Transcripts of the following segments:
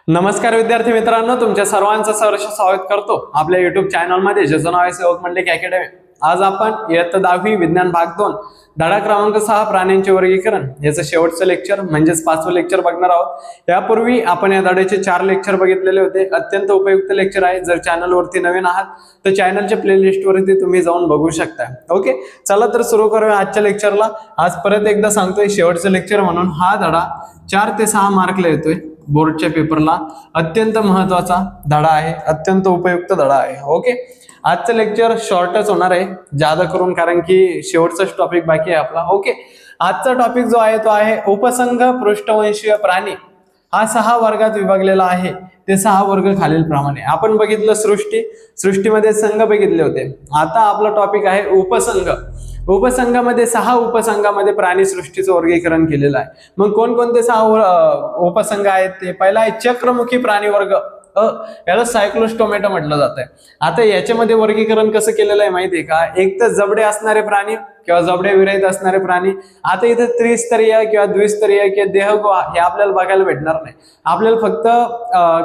नमस्कार विद्यार्थी मित्रांनो, तुमच्या सर्वांचं सहर्ष स्वागत करतो आपल्या युट्यूब चॅनलमध्ये ज्याचं नाव आहे सेवक मंडलिक अकॅडमी। आज आपण इयत्ता 10वी विज्ञान भाग 2 धडा क्रमांक 6 प्राण्यांचे वर्गीकरण याचं शेवटचं लेक्चर म्हणजेच 5वं लेक्चर बघणार आहोत। यापूर्वी आपण या धड्याचे 4 लेक्चर बघितलेले होते। अत्यंत उपयुक्त लेक्चर आहे। जर चॅनलवरती नवीन आहात तर चॅनलच्या प्लेलिस्ट वरती तुम्ही जाऊन बघू शकता। ओके, चला तर सुरू करूया आजच्या लेक्चरला। आज परत एकदा सांगतोय, शेवटचं लेक्चर म्हणून हा धडा 4 ते 6 मार्कला येतोय बोर्डच्या पेपरला। अत्यंत महत्वाचा धडा आहे, अत्यंत उपयुक्त धडा आहे। ओके, आजचं लेक्चर शॉर्टच होणार आहे ज्यादा करून, कारण की शेवटचाच टॉपिक बाकी आहे आपला। ओके, आजचा टॉपिक जो आहे तो आहे उपसंघ पृष्ठवंशीय प्राणी। हा 6 वर्गात विभागलेला आहे। ते 6 वर्ग खालील प्रमाणे आपण बघितलं। सृष्टीमध्ये संघ बघितले होते। आता आपला टॉपिक आहे उपसंघ। उपसंघामध्ये 6 उपसंघामध्ये प्राणी सृष्टीचं वर्गीकरण केलेलं आहे। मग कोणकोणते 6 उपसंघ आहेत ते? पहिला आहे चक्रमुखी प्राणी वर्ग, याला सायक्लोस्टोमेटा म्हटलं जातंय। आता याच्यामध्ये वर्गीकरण कसं केलेलं आहे माहिती आहे का? एक तर जबडे असणारे प्राणी किंवा जबडे विरहित असणारे प्राणी। आता इथे त्रिस्तरीय किंवा द्विस्तरीय किंवा देहगुहा हे आपल्याला बघायला भेटणार नाही। आपल्याला फक्त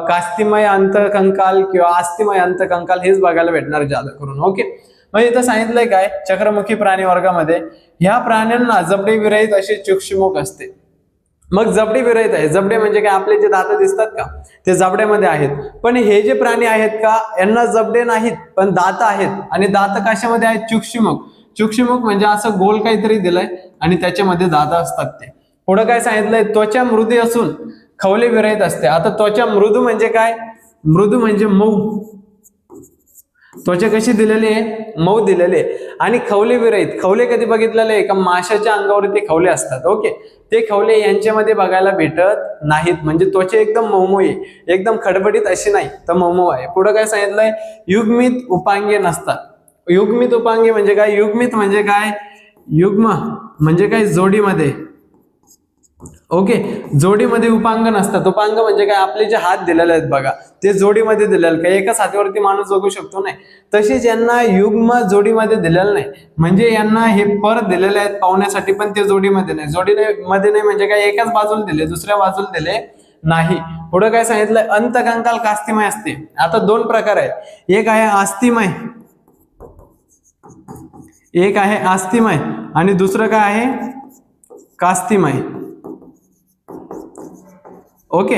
कास्तिमय अंतकंकाल किंवा अस्थिमय अंतकंकाल हेच बघायला भेटणार ज्यादा करून। ओके, मग इथं सांगितलंय काय, चक्रमुखी प्राणी वर्गामध्ये ह्या प्राण्यांना जबडे विरहित असे चक्षुमुख असते। मग जबडे विरहित आहे, जबडे म्हणजे काय, आपले जे दात दिसतात का ते जबड्यामध्ये आहेत। पण हे जे प्राणी आहेत का, यांना जबडे नाहीत पण दात आहेत। आणि दात कशामध्ये आहेत? चक्षुमुख। चक्षुमुख म्हणजे असं गोल काहीतरी दिलंय आणि त्याच्यामध्ये दात असतात ते। पुढे काय सांगितलंय, त्वचा मृदू असून खवले विरहित असते। आता त्वचा मृदू म्हणजे काय? मृदू म्हणजे मऊ। त्वचा कशी दिलेली आहे? मऊ दिलेली आहे। आणि खवले विरहित, खवले कधी बघितलेले आहे का? माशाच्या अंगावरती खवले असतात। ओके, ते खवले यांच्यामध्ये बघायला भेटत नाहीत। म्हणजे त्वचा एकदम मऊ आहे, एकदम खडबडीत अशी नाही तर मऊ आहे। पुढे काय सांगितलंय, युग्मित उपांगे नसतात। युग्मित उपांगे म्हणजे काय? युग्मित म्हणजे काय? युग्म म्हणजे काय? जोडीमध्ये। ओके, जोडीमध्ये उपांग नसतात। उपांग म्हणजे काय? आपले जे हात दिलेले आहेत बघा, ते जोडीमध्ये दिलेले काय, एकाच हातावरती माणूस जगू शकतो नाही। तसेच यांना युग्म जोडीमध्ये दिलेलं नाही। म्हणजे यांना हे पर दिलेले आहेत पावण्यासाठी, पण ते जोडीमध्ये नाही। जोडीमध्ये नाही म्हणजे काय? एकाच बाजूला दिले, दुसऱ्या बाजूला दिले नाही। पुढे काय सांगितलंय, अंतकंकाल कास्तिमय असते। आता 2 प्रकार आहे, एक आहे अस्थिमय, एक आहे अस्थिमय आणि दुसरं काय आहे? कास्तिमय। ओके,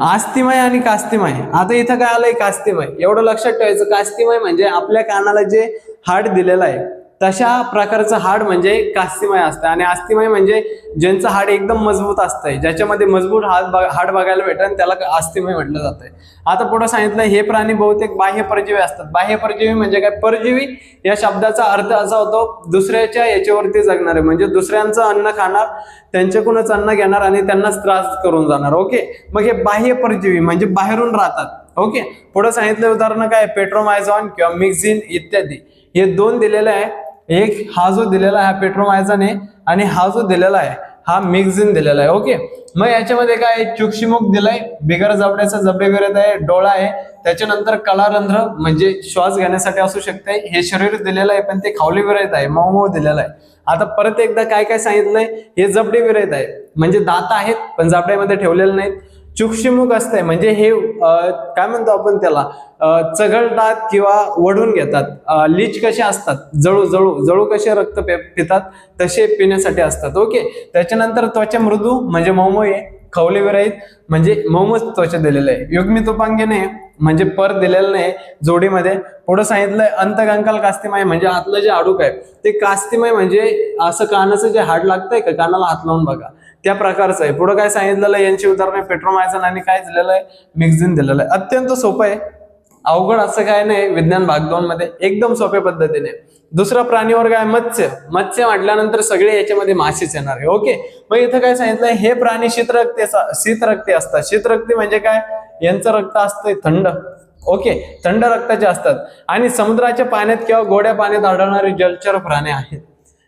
अस्थिमय आणि कास्तिमय। आता इथं काय आलंय? कास्तिमय। एवढं लक्षात ठेवायचं, कास्तिमय म्हणजे आपल्या कानाला जे हाड दिलेलं आहे तशा प्रकारचं हाड म्हणजे कास्तिमय असतं। आणि अस्थिमय म्हणजे ज्यांचं हाड एकदम मजबूत असतंय, ज्याच्यामध्ये मजबूत हाड बघायला भेटेल त्याला अस्थिमय म्हटलं जातंय। आता पुढे सांगितलं, हे प्राणी बहुतेक बाह्य परजीवी असतात। बाह्य परजीवी म्हणजे काय? परजीवी या शब्दाचा अर्थ असा होतो, दुसऱ्याच्या याच्यावरती जगणारे, म्हणजे दुसऱ्यांचं अन्न खाणार, त्यांच्याकडूनच अन्न घेणार आणि त्यांनाच त्रास करून जाणार। ओके, मग हे बाह्य परजीवी म्हणजे बाहेरून राहतात। ओके, पुढे सांगितलं उदाहरण काय? पेट्रोमायझॉन किंवा मिक्झिन इत्यादी, हे 2 दिलेले आहे। एक हा जो दिलेला आहे पेट्रोमायझॉन आहे आणि हा जो दिलेला आहे हा मिक्झिन दिलेला आहे। ओके, मग याच्यामध्ये काय? चक्षुमुख दिलाय, बिगर जबड्याचा जबडे विरहित आहे, डोळा आहे, त्याच्यानंतर कलारंध्र म्हणजे श्वास घेण्यासाठी असू शकते। हे शरीर दिलेलं आहे पण ते खवले विरहित आहे, मऊ मऊ दिलेलं आहे। आता परत एकदा काय काय सांगितलंय, हे जबडे विरहित आहे म्हणजे दात आहेत पण जबड्यामध्ये ठेवलेले नाहीत। चक्षुमुख असते म्हणजे हे काय म्हणतो आपण त्याला, चघळतात किंवा वढून घेतात। लीच कसे असतात? जळू कसे रक्त पितात तसे पिण्यासाठी असतात। ओके, त्याच्यानंतर त्वचा मृदू म्हणजे मऊ आहे, खवले विरहित म्हणजे मऊमच त्वचा दिलेलं आहे। युग्मित उपांगे नाही म्हणजे पर दिलेलं नाही जोडीमध्ये। पुढे सांगितलंय अंतकंकाल कास्तिमय म्हणजे आतलं जे हाडूक आहे ते कास्तिमय म्हणजे असं कानाचं जे हाड लागतंय का, कानाला हात लावून बघा त्या प्रकारचं आहे। पुढे काय सांगितलेलं, यांची उदाहरणे पेट्रोमायझॉन आणि काय दिलेलं आहे? मिक्झिन दिलेलं आहे। अत्यंत सोपं आहे, अवघड असं काय नाही। विज्ञान भाग 2 मध्ये एकदम सोप्या पद्धतीने। दुसरा प्राणी वर्ग आहे मत्स्य। मत्स्य म्हटल्यानंतर सगळे याच्यामध्ये मासेच येणार आहे। ओके, मग इथं काय सांगितलंय, हे प्राणी शीतरक्ती असतात। शीतरक्ती म्हणजे काय? यांचं रक्त असतंय थंड। ओके, थंड रक्ताचे असतात आणि समुद्राच्या पाण्यात किंवा गोड्या पाण्यात आढळणारे जलचर प्राणी आहेत।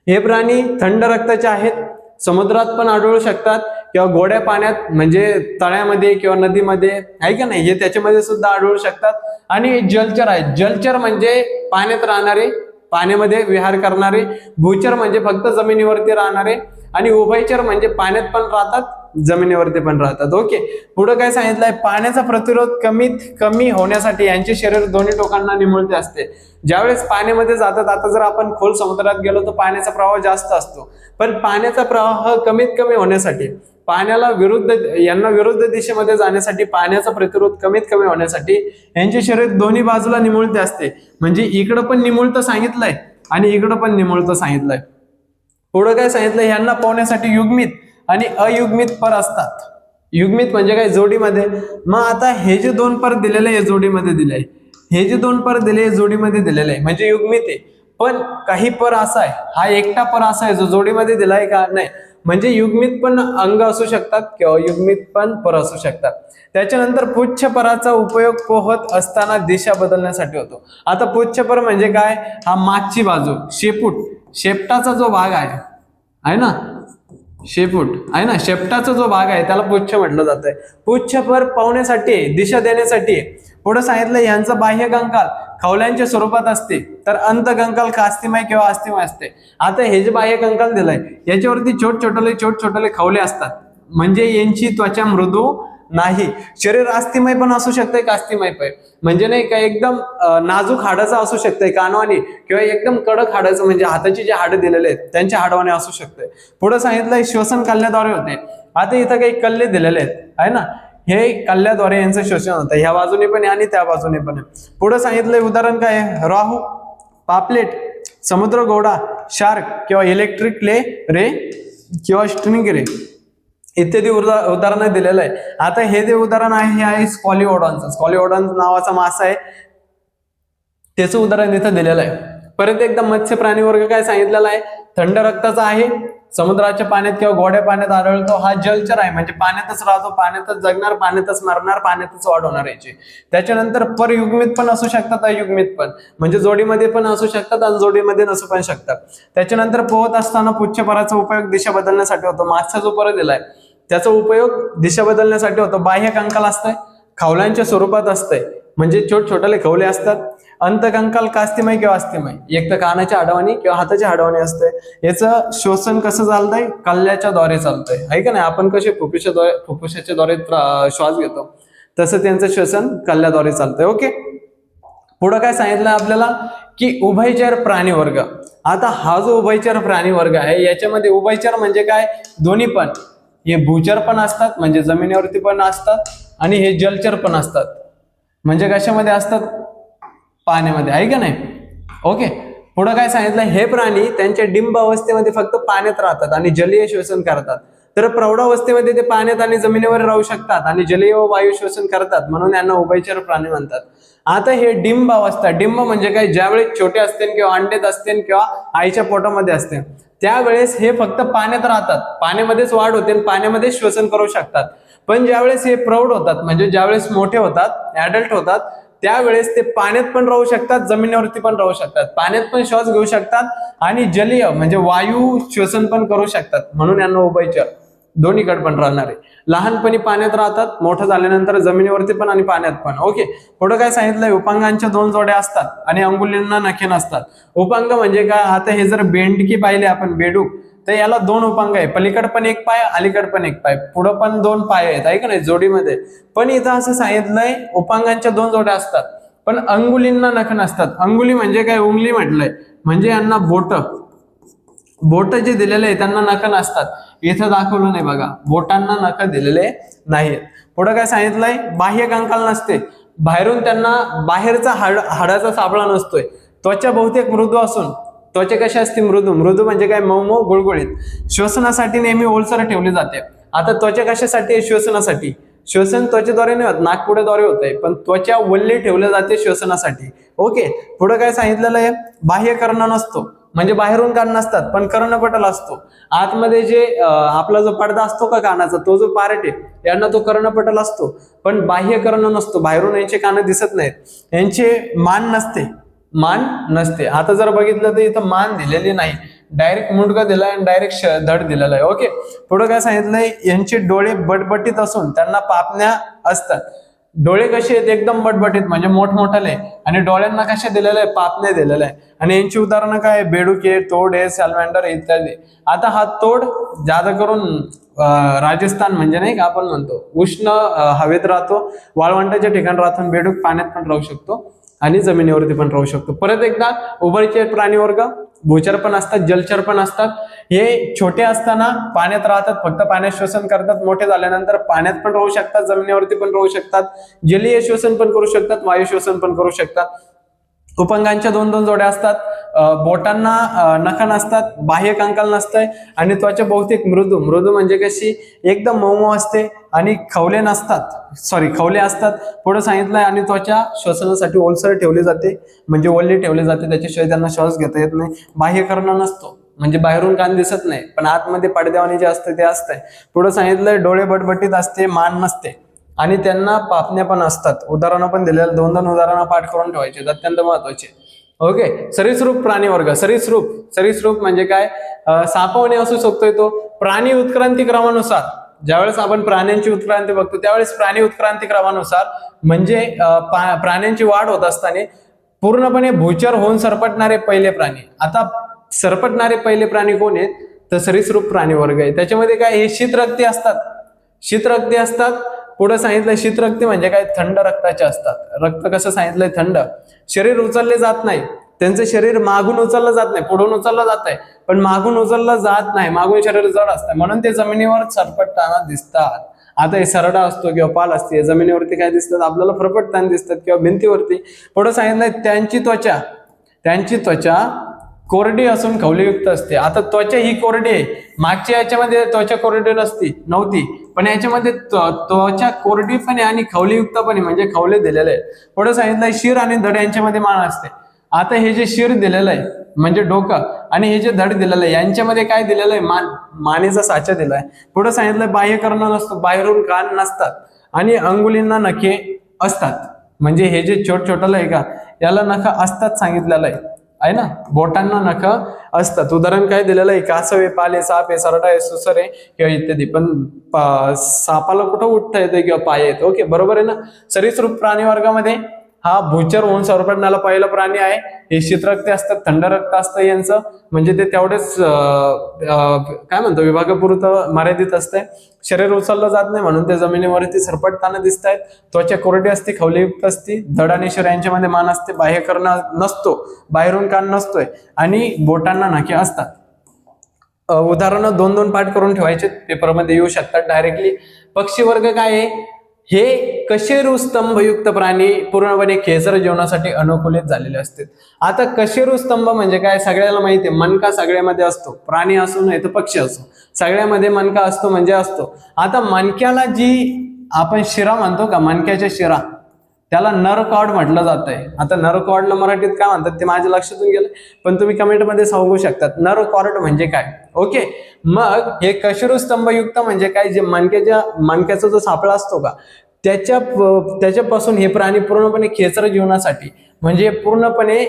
हे प्राणी थंड रक्ताचे आहेत, समुद्रात पण आढळू शकतात किंवा गोड्या पाण्यात म्हणजे तळ्यामध्ये किंवा नदीमध्ये आहे का नाही, हे त्याच्यामध्ये सुद्धा आढळू शकतात। आणि जलचर आहेत। जलचर म्हणजे पाण्यात राहणारे, पाण्यामध्ये विहार करणारे। भूचर म्हणजे फक्त जमिनीवरती राहणारे आणि उभयचर म्हणजे पाण्यात पण राहतात जमिनीवरती पण राहतात. ओके, पुढे काय सांगितलंय, पाण्याचा प्रतिरोध कमीत कमी होण्यासाठी यांचे शरीर दोन्ही टोकांना निमुळते असते. ज्यावेळेस पाण्यामध्ये जातात, आता जर आपण खोल समुद्रात गेलो तर पाण्याचा प्रवाह जास्त असतो, पण पाण्याचा प्रवाह कमीत कमी होण्यासाठी यांना विरुद्ध दिशेमध्ये जाण्यासाठी पाण्याचा प्रतिरोध कमीत कमी होण्यासाठी यांचे शरीर दोन्ही बाजूला निमुळते असते. म्हणजे इकडं पण निमुळतं सांगितलंय आणि इकडं पण निमुळतं सांगितलंय. पुढे काय सांगितलं, यांना पोहण्यासाठी युग्मित आणि अयुग्मित पर असतात. युग्मित म्हणजे काय, जोडीमध्ये. मग आता हे जे दोन पर दिलेले हे जोडीमध्ये दिले, हे जे दोन पर दिले जोडीमध्ये दिलेले आहे म्हणजे युग्मित आहे. पण काही पर असा आहे, हा एकटा पर असा आहे जो जोडीमध्ये दिलाय का, नाही. म्हणजे युग्मित पण अंग असू शकतात किंवा युग्मित पण पर असू शकतात. त्याच्यानंतर पुच्छ पराचा उपयोग पोहत असताना दिशा बदलण्यासाठी होतो. आता पुच्छ पर म्हणजे काय, हा मागची बाजू, शेपटाचा जो भाग आहे ना, शेपूट आहे ना, शेपटाचा जो भाग आहे त्याला पुच्छ म्हटलं जातंय. पुच्छ पर पावण्यासाठी, दिशा देण्यासाठी. पुढे सांगितलं, यांचा बाह्य कंकाल खवल्यांच्या स्वरूपात असते, तर अंतकंकाल कास्तिमय किंवा अस्थिमय असते. आता हे जे बाह्य कंकाल दिलंय याच्यावरती छोट छोटे खवले असतात, म्हणजे यांची त्वचा मृदू नाही. शरीर अस्थिमय पण असू शकते, कास्तिमय पण, म्हणजे नाही का एकदम नाजूक हाडाचं असू शकतंय कानवानी, किंवा एकदम कडक हाडाचं म्हणजे हाताची जे हाडं दिलेले आहेत त्यांच्या हाडावाने असू शकते. पुढे सांगितलंय श्वसन कल्ल्याद्वारे होते. आता इथं काही कल्ले दिलेले आहेत आहे ना, हे कल्ल्याद्वारे यांचं शोषण होतं, ह्या बाजूने पण आहे आणि त्या बाजूने पण आहे. पुढे सांगितलंय उदाहरण काय आहे, राहू, पापलेट, समुद्र घोडा, शार्क किंवा इलेक्ट्रिक रे किंवा स्ट्रिंग रे इत्यादी उदाहरणं दिलेलं आहे. आता हे जे उदाहरण आहे हे आहे स्कॉलिओडॉन नावाचा मासा आहे, त्याचं उदाहरण इथं दिलेलं आहे. परत एकदा मत्स्य प्राणी वर्ग काय सांगितलेला आहे, थंड रक्ताचा आहे, समुद्राच्या पाण्यात किंवा गोड्या पाण्यात आढळतो, हा जलचर आहे म्हणजे पाण्यातच राहतो, पाण्यातच जगणार, पाण्यातच मरणार, पाण्यातच वाढ होणार याची. त्याच्यानंतर परयुग्मित पण असू शकतात, अयुग्मित पण, म्हणजे जोडीमध्ये पण असू शकतात आणि जोडीमध्ये नसू पण शकतात. त्याच्यानंतर पोहत असताना पुच्छपराचा उपयोग दिशा बदलण्यासाठी होतो. मागचा जो पर दिलाय त्याचा उपयोग दिशा बदलण्यासाठी होतो. बाह्य कंकाल असतंय, खवल्यांच्या स्वरूपात असतंय, म्हणजे छोटे खवले असतात. अंतकंकाल कास्तिमय किंवा अस्थिमय, एक तर कानाच्या हाडावानी किंवा हाताच्या हाडावानी असते. याचं श्वसन कसं चालतंय, कल्ल्याच्या द्वारे चालतंय, आहे का नाही. आपण कसे फुफ्फुसाच्या द्वारे श्वास घेतो तसं त्यांचं श्वसन कल्ल्याद्वारे चालतंय. ओके, पुढे काय सांगितलं आपल्याला की उभयचर प्राणी वर्ग. आता हा जो उभयचर प्राणी वर्ग आहे याच्यामध्ये उभयचर म्हणजे काय, दोन्ही पण, हे भूचर पण असतात म्हणजे जमिनीवरती पण असतात, आणि हे जलचर पण असतात म्हणजे कशामध्ये असतात, पाण्यामध्ये, आहे का नाही. ओके, पुढे काय सांगितलं, हे प्राणी त्यांच्या डिंब अवस्थेमध्ये फक्त पाण्यात राहतात आणि जलीय श्वसन करतात. तर प्रौढावस्थेमध्ये ते पाण्यात आणि जमिनीवर राहू शकतात आणि जलीय व वायू श्वसन करतात, म्हणून यांना उभयचर प्राणी म्हणतात. आता हे डिंब अवस्था, डिंब म्हणजे काय, ज्यावेळेस छोटे असतील किंवा अंडेत असतील किंवा आईच्या पोटामध्ये असतील त्यावेळेस हे फक्त पाण्यात राहतात, पाण्यामध्येच वाढ होते, पाण्यामध्ये श्वसन करू शकतात. पण ज्यावेळेस हे प्रौढ होतात म्हणजे ज्यावेळेस मोठे होतात, ऍडल्ट होतात, त्यावेळेस ते पाण्यात पण राहू शकतात, जमिनीवरती पण राहू शकतात, पाण्यात पण श्वास घेऊ शकतात आणि जलीय म्हणजे वायू श्वसन पण करू शकतात, म्हणून यांना उभयचर, दोन्हीकडे पण राहणार आहे. लहानपणी पाण्यात राहतात, मोठं झाल्यानंतर जमिनीवरती पण आणि पाण्यात पण. ओके, पुढे काय सांगितलंय, उपांगांच्या 2 जोड्या असतात आणि अंगुलींना नखे नसतात. उपांग म्हणजे काय, आता हे जर बेंडकी पाहिले आपण, बेडूक, तर याला 2 उपांग आहे, पलीकड पण एक पाय, अलीकड पण एक पाय, पुढे पण 2 पाय आहेत, आहे का नाही, जोडीमध्ये. पण इथं असं सांगितलंय उपांगांच्या 2 जोड्या असतात पण अंगुलींना नख नसतात. अंगुली म्हणजे काय, उंगली म्हटलंय, म्हणजे यांना बोट जे दिलेले आहे त्यांना नख नसतात. इथं दाखवलं नाही बघा, बोटांना नख दिलेले नाहीत. पुढे काय सांगितलंय, बाह्य कंकाल नसते, बाहेरून त्यांना बाहेरचा हाडाचा साबळा नसतोय. त्वचा बहुतेक मृदू असून, त्वचा कशी असते, मृदू म्हणजे काय, मऊ गुळगुळीत. श्वसनासाठी नेहमी ओलसर ठेवली जाते. आता त्वचा कशासाठी, श्वसनासाठी. श्वसन त्वचेद्वारे नाही होत, नाकपुड्याद्वारे होत आहे, पण त्वचा वल्ली ठेवली जाते श्वसनासाठी. ओके, पुढे काय सांगितलेलं आहे, बाह्य कर्ण नसतो, म्हणजे बाहेरून कान नसतात पण कर्णपटल असतो. आतमध्ये जे आपला जो पडदा असतो का कानाचा, तो जो पार्ट आहे यांना तो कर्णपटल असतो, पण बाह्य कर्ण नसतो, बाहेरून यांचे कान दिसत नाहीत, यांचे मान नसते. आता जर बघितलं तर इथं मान दिलेली नाही, डायरेक्ट मुंडका दिलाय आणि डायरेक्ट धड दिलेला आहे. ओके, पुढे काय सांगितलंय, यांचे डोळे बटबटीत असून त्यांना पापण्या असतात. डोळे कसे आहेत एकदम बटबटीत म्हणजे मोठमोठाले, आणि डोळ्यांना कशा दिलेलं आहे, पापण्या दिलेलं आहे. आणि यांची उदाहरणं काय, बेडूक आहे, तोड आहे, सॅलमँडर इत्यादी. आता हा तोड जादा करून राजस्थान म्हणजे नाही का आपण म्हणतो उष्ण हवेत राहतो, वाळवंटाच्या ठिकाणी राहतो. बेडूक पाण्यात पण राहू शकतो आणि जमिनीवरती पण राहू शकतो. परत एकदा उभयचर प्राणी वर्ग, भूचर पण असतात, जलचर पण असतात. हे छोटे असताना पाण्यात राहतात, फक्त पाण्यात श्वसन करतात. मोठे झाल्यानंतर पाण्यात पण राहू शकतात, जमिनीवरती पण राहू शकतात, जलीय श्वसन पण करू शकतात, वायू श्वसन पण करू शकतात. उपंगांच्या 2-2 जोड्या असतात. बोटांना नख नसतात, बाह्य कंकाल नसतंय, आणि त्वचा बहुतेक मृदू म्हणजे कशी एकदम मऊ असते, आणि खवले नसतात, खवले असतात. पुढे सांगितलंय, आणि त्वचा श्वसनासाठी ओलसर ठेवली जाते, म्हणजे ओली ठेवली जाते, त्याच्याशिवाय त्यांना श्वास घेता येत नाही. बाह्य कर्ण नसतो, म्हणजे बाहेरून कान दिसत नाही, पण आतमध्ये पडद्यावानी जे असतं ते असतंय. पुढे सांगितलंय, डोळे बटबटीत असते, मान नसते, आणि त्यांना पापण्या पण असतात. उदाहरणं पण दिलेलं, 2-2 उदाहरणं पाठ करून ठेवायचे, अत्यंत महत्वाचे. ओके. सरीसृप प्राणी वर्ग. सरीसृप म्हणजे काय, सापवणे असू शकतोय तो. प्राणी उत्क्रांती क्रमानुसार, ज्यावेळेस आपण प्राण्यांची उत्क्रांती बघतो त्यावेळेस प्राणी उत्क्रांती क्रमानुसार म्हणजे प्राण्यांची वाढ होत असताना पूर्णपणे भूचर होऊन सरपटणारे पहिले प्राणी. आता सरपटणारे पहिले प्राणी कोण आहेत, तर सरीसृप प्राणी वर्ग आहे. त्याच्यामध्ये काय, हे शीतरक्ती असतात. पुढे सांगितलं शीतरक्ती म्हणजे काय, थंड रक्ताचे असतात. रक्त कसं सांगितलंय, थंड. शरीर उचलले जात नाही, त्यांचं शरीर मागून उचललं जात नाही, पुढून उचललं जात आहे, पण मागून उचललं जात नाही, मागून शरीर जड असतं, म्हणून ते जमिनीवर सरपटताना दिसतात. आता हे सरडा असतो किंवा पाल असते, जमिनीवरती काय दिसतात, आपल्याला फरफटताना दिसतात किंवा भिंतीवरती. पुढे सांगितलंय, त्यांची त्वचा कोरडी असून खवलेयुक्त असते. आता त्वचा ही कोरडी आहे, मागच्या याच्यामध्ये त्वचा कोरडी नव्हती, पण याच्यामध्ये त्वचा कोरडी पण आहे आणि खवलेयुक्त पण आहे, म्हणजे खवले दिलेले आहे. पुढे सांगितलंय, शिर आणि धड यांच्यामध्ये मान असते. आता हे जे शिर दिलेलं आहे म्हणजे डोकं, आणि हे जे धड दिलेलं आहे यांच्यामध्ये काय दिलेलं आहे, मानेचा साचा दिलाय. पुढे सांगितलंय, बाह्य कर्ण नसतो, बाहेरून कान नसतात, आणि अंगुलींना नखे असतात. म्हणजे हे जे छोटं आहे का, याला नख असतात सांगितलेलं आहे ना, बोटांना नख असतात. उदाहरण काय दिलेलं आहे, कासव, पाले, साप आहे, सरडा आहे, सुसर आहे किंवा इत्यादी. पण सापाला कुठं उठता येते किंवा पाय येतो. ओके, बरोबर आहे ना. सरीसृप प्राणी वर्गामध्ये हा भूचर होऊन सरपटणारा पहिला प्राणी आहे. हे शीतरक्ती असतात, थंड रक्त असतं यांचं, म्हणजे ते तेवढेच काय म्हणतो विभागापुरतं मर्यादित असते. शरीर उचललं जात नाही म्हणून ते जमिनीवरती सरपटताना दिसत आहेत. त्वचा कोरडी असते, खवलेयुक्त असते, धड आणि शिर यांच्यामध्ये मान असते, बाह्य कर्ण नसतो, बाहेरून कान नसतोय, आणि बोटांना नखे असतात. उदाहरणं 2-2 पाठ करून ठेवायचे, पेपरमध्ये येऊ शकतात डायरेक्टली. पक्षी वर्ग काय आहे, हे कशेरू स्तंभयुक्त प्राणी पूर्णपणे खेचर जीवनासाठी अनुकूलित झालेले असतात. आता कशेरू स्तंभ म्हणजे काय, सगळ्याला माहिती आहे, मनका सगळ्यामध्ये असतो, प्राणी असो नाही तर पक्षी असो, सगळ्यामध्ये मनका असतो म्हणजे असतो. आता मणक्याला जी आपण शिरा म्हणतो का, मणक्याच्या शिरा, त्याला नर कॉर्ड म्हटलं जात आहे. आता नर कॉर्डला मराठीत काय म्हणतात ते माझ्या लक्षातून गेलं, पण तुम्ही कमेंटमध्ये सांगू शकतात नर कॉर्ड म्हणजे काय. ओके, मग हे कशेरू स्तंभयुक्त म्हणजे काय, जे मणक्याचा जो सापळा असतो का, त्याच्यापासून हे प्राणी पूर्णपणे खेचर जीवनासाठी म्हणजे पूर्णपणे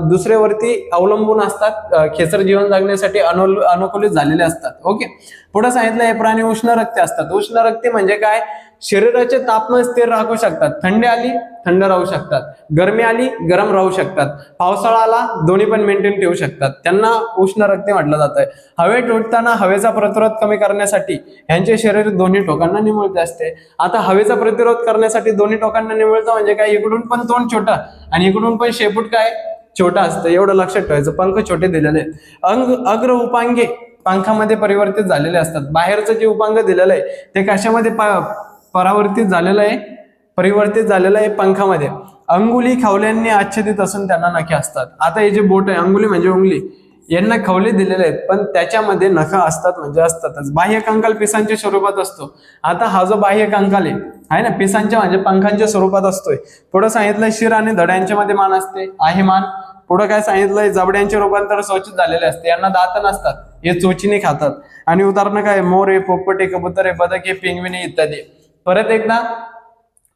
दुसऱ्यावरती अवलंबून असतात, खेचर जीवन जगण्यासाठी अनुकूलित झालेले असतात. ओके, पुढे सांगितलं, हे प्राणी उष्ण रक्ती असतात. उष्ण रक्ती म्हणजे काय, शरीराचे तापमान स्थिर राखू शकतात, थंडी आली थंड राहू शकतात, गरमी आली गरम राहू शकतात, पावसाळा आला दोन्ही पण मेंटेन ठेवू शकतात, त्यांना उष्ण रक्ती म्हटलं जात आहे. हवेत उडताना हवेचा प्रतिरोध कमी करण्यासाठी यांचे शरीर दोन्ही टोकांना निमुळते असते. आता हवेचा प्रतिरोध करण्यासाठी दोन्ही टोकांना निमुळतं म्हणजे काय, इकडून पण तोंड छोटा आणि इकडून पण शेपूट काय छोटा असतं, एवढं लक्षात ठेवायचं. पंख छोटे दिलेले आहेत. अग्र उपांगे पंखामध्ये परिवर्तित झालेले असतात. बाहेरचं जे उपांग दिलेलं आहे ते कशामध्ये परिवर्तित झालेलं आहे, पंखामध्ये. अंगुली खवल्यांनी आच्छादित असून त्यांना नखे असतात. आता हे जे बोट आहे, अंगुली म्हणजे उंगली, यांना खवले दिलेले आहेत पण त्याच्यामध्ये नख असतात म्हणजे असतातच. बाह्य कंकाल पिसांच्या स्वरूपात असतो. आता हा जो बाह्य कंकाल आहे ना, पिसांच्या म्हणजे पंखांच्या स्वरूपात असतोय. पुढे सांगितलंय, शिर आणि धड्यांच्या मध्ये मान असते, आहे मान. पुढे काय सांगितलंय, जबड्यांचे रूपांतर स्वच्छ झालेले असते, यांना दात नसतात, हे चोचीने खातात. आणि उदाहरणं काय, मोर आहे, पोपट आहे, कबूतर आहे, बदक आहे, पिंगविणी इत्यादी. परत एकदा,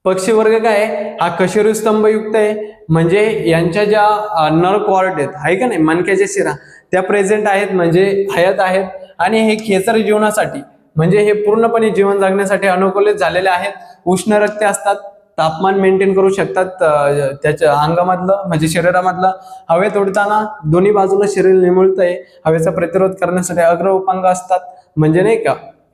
पक्षी वर्ग काय हा कशेरू स्तंभयुक्त आहे, म्हणजे यांच्या ज्या नर कॉर्ड आहे का नाही, मणक्याच्या शिरा, त्या प्रेझेंट आहेत म्हणजे हयात आहेत, आणि हे खेचर जीवनासाठी म्हणजे हे पूर्णपणे जीवन जगण्यासाठी अनुकूलित झालेले आहेत. उष्ण रक्ती असतात, तापमान मेंटेन करू शकतात त्याच्या अंगामधलं म्हणजे शरीरामधलं. हवेत उडताना दोन्ही बाजूला शरीर निमुळतंय, हवेचा प्रतिरोध करण्यासाठी अग्र उपांग असतात. म्हणजे नाही का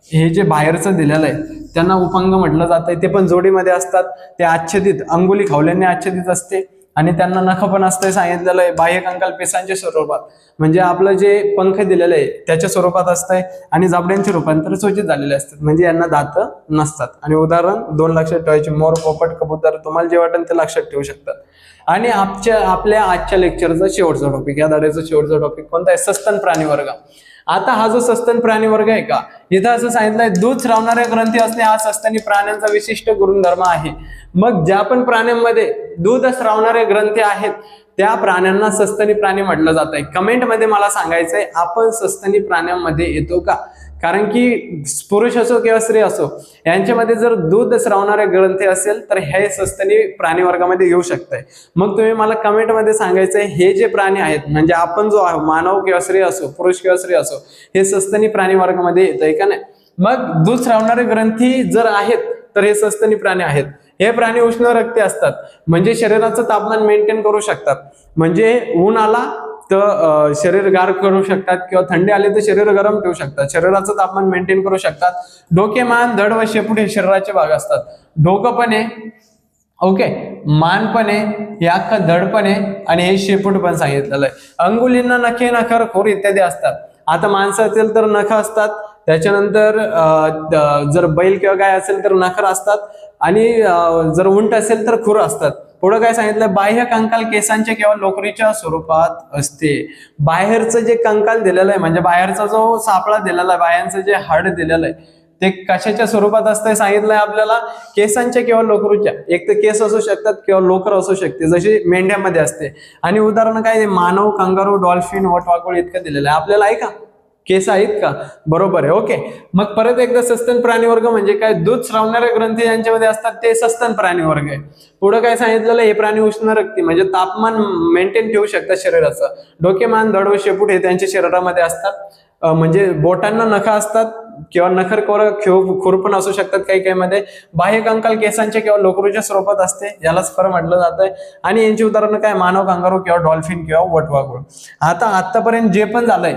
हे जे बाहेरचं दिलेलं आहे त्यांना उपांग म्हटलं जातंय. ते पण जोडीमध्ये असतात. ते आच्छादित अंगुली खवल्यांनी आच्छादित असते आणि त्यांना नख पण असते सांगितलेलं आहे बाह्य कंकाल पेसांच्या स्वरूपात. म्हणजे आपलं जे पंख दिलेलं आहे त्याच्या स्वरूपात असतंय आणि जाबड्यांचे रूपांतर सूचित झालेले असतात. म्हणजे यांना दात नसतात. आणि उदाहरण 2 लक्षात ठेवायचे, मोर, पोपट, कबूतर. तुम्हाला जे वाटेल ते लक्षात ठेवू शकतात. आणि आपल्या आजच्या लेक्चरचा शेवटचा टॉपिक, या धड्याचा शेवटचा टॉपिक कोणता आहे? सस्तन प्राणी वर्ग. आता हा जो सस्तन प्राणी वर्ग आहे का, इथं असं सांगितलंय दूध स्रावणारे ग्रंथी असणे हा सस्तनी प्राण्यांचा विशिष्ट गुणधर्म आहे. मग ज्या पण प्राण्यांमध्ये दूध स्रावणारे ग्रंथी आहेत त्या प्राण्यांना सस्तनी प्राणी म्हटलं जात आहे. कमेंटमध्ये मला सांगायचंय आपण सस्तनी प्राण्यांमध्ये येतो का? कारण की पुरुष असो किंवा स्त्री असो यांच्यामध्ये जर दूध स्रावणारे ग्रंथी असेल तर हे सस्तनी प्राणी वर्गामध्ये येऊ शकतंय. मग तुम्ही मला कमेंटमध्ये सांगायचंय हे जे प्राणी आहेत म्हणजे आपण जो मानव किंवा स्त्री असो, पुरुष किंवा स्त्री असो, हे सस्तनी प्राणी वर्गामध्ये येतंय का नाही. मग दूध स्रावणारे ग्रंथी जर आहेत तर हे सस्तनी प्राणी आहेत. हे प्राणी उष्ण रक्ती असतात म्हणजे शरीराचं तापमान मेंटेन करू शकतात. म्हणजे ऊन आला तर शरीर गार करू शकतात किंवा थंडी आली तर शरीर गरम ठेवू शकतात. शरीराचं तापमान मेंटेन करू शकतात. डोके, मान, धड व शेपूट हे शरीराचे भाग असतात. डोकं पण आहे, ओके, मान पण आहे, हे अख्खं धड पण आहे आणि हे शेपूट पण सांगितलेलं आहे. अंगुलींना नखे, नखर, खोर इत्यादी असतात. आता माणसं असेल तर नख असतात. त्याच्यानंतर जर बैल किंवा गाय असेल तर नखर असतात आणि जर उंट असेल तर खुर असतात. पुढे काय सांगितलं? बाह्य कंकाल केसांच्या किंवा लोकरीच्या स्वरूपात असते. बाहेरचं जे कंकाल दिलेलं आहे म्हणजे बाहेरचा जो सापळा दिलेला आहे, बाह्यांचं जे हाड दिलेलं आहे ते कशाच्या स्वरूपात असतंय सांगितलंय आपल्याला? केसांच्या किंवा लोकरीच्या. एक तर केस असू शकतात किंवा लोकर असू शकते जशी मेंढ्यामध्ये असते. आणि उदाहरण काय? मानव, कंगारू, डॉल्फिन, वटवाघूळ इतकं दिलेलं आहे. आपल्याला आहे का केस आहेत का? बरोबर आहे. ओके, मग परत एकदा सस्तन प्राणी वर्ग म्हणजे काय? दूध स्रावणारे ग्रंथी यांच्यामध्ये असतात ते सस्तन प्राणी वर्ग आहे. पुढे काय सांगितलेलं? हे प्राणी उष्ण रक्ती म्हणजे तापमान मेंटेन ठेवू शकतात शरीराचं. डोके, मान, धड व शेपूट हे त्यांच्या शरीरामध्ये असतात. म्हणजे बोटांना नख असतात किंवा नखर खुर पण असू शकतात काही काही मध्ये. बाह्य कंकाल केसांच्या किंवा लोकरीच्या स्वरूपात असते, यालाच फर म्हटलं जातंय. आणि यांची उदाहरणं काय? मानव, कंगारू किंवा डॉल्फिन किंवा वटवाघूळ. आता आतापर्यंत जे पण झालंय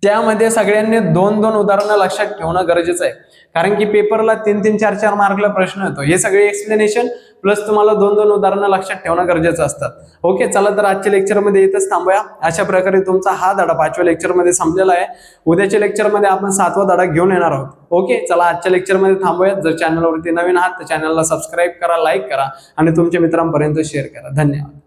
त्यामध्ये सगळ्यांनी 2-2 उदाहरणं लक्षात ठेवणं गरजेचं आहे. कारण की पेपरला 3-3, 4-4 मार्कला प्रश्न येतो. हे सगळे एक्सप्लेनेशन प्लस तुम्हाला 2-2 उदाहरणं लक्षात ठेवणं गरजेचं असतात. ओके, चला तर आजच्या लेक्चरमध्ये इथंच थांबूया. अशा प्रकारे तुमचा हा धडा 5व्या लेक्चरमध्ये संपलेला आहे. उद्याच्या लेक्चरमध्ये आपण 7वा धडा घेऊन येणार आहोत. ओके, चला आजच्या लेक्चरमध्ये थांबूया. जर चॅनलवरती नवीन आहात तर चॅनलला सबस्क्राईब करा, लाईक करा आणि तुमच्या मित्रांपर्यंत शेअर करा. धन्यवाद.